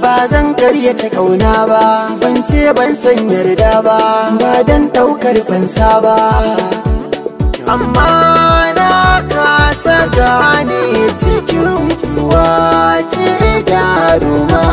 ba zan karyata kauna ba, ban ce ban san yarda ba, ba dan daukar fansa ba, amma na kasa gane cikin kuwa ce jaruma.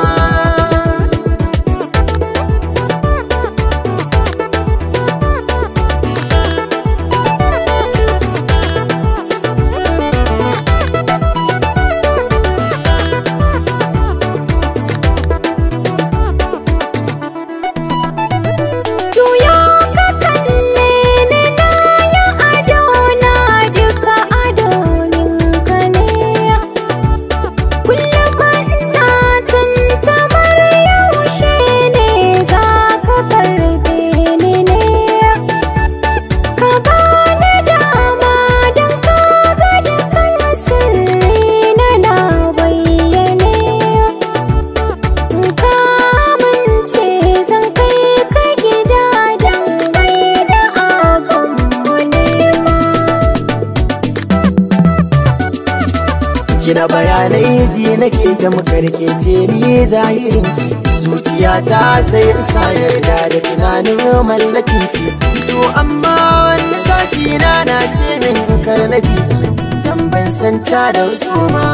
Kina bayanai ji nake ta makarkece ni zahirinki, zuciyata sai in sa yarda da tunanin mallakinki. To amma wani sashi na ce min kar na bi, dan ban santa da wasu ma.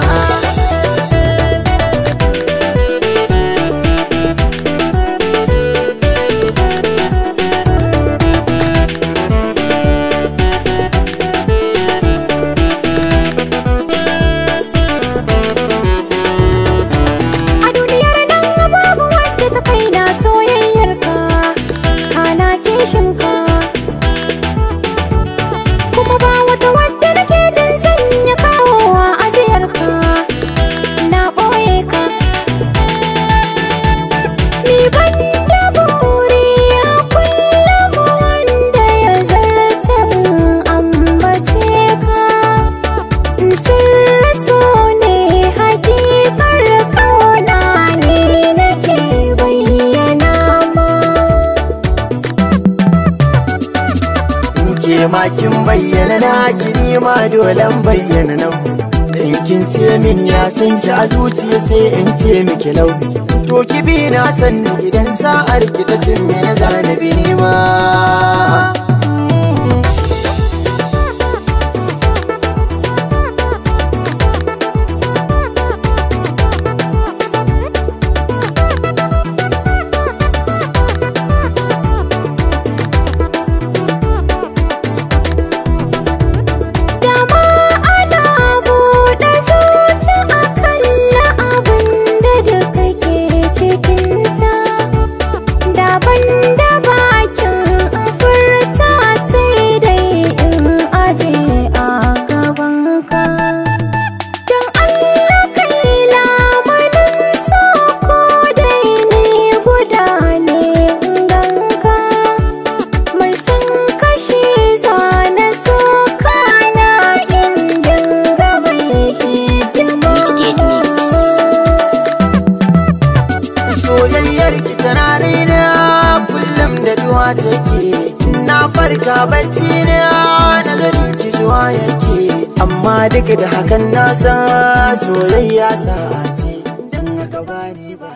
Kuma ba wata wadda nake jin sanya kawowa ajiyarka, na ɓoye ka. Ni ban da buri a kullum wanda ya zartan ambace ka, sirri so ne hakikar kauna ne nake bayyana ma. Ke makin bayyana na kini ma dolan bayyana nau, dan kin ce min ya san ki a zuciya sai in ce miki lau. To ki bi na san idan sa'ar ki ta cin me na zanabi ni ma. Soyayyar ki tana raina kullum da duwa take, na farka bacci na nazarin ki zuwa yake, amma duk da hakan na san soyayya sa'a ce, dan haka bani ba.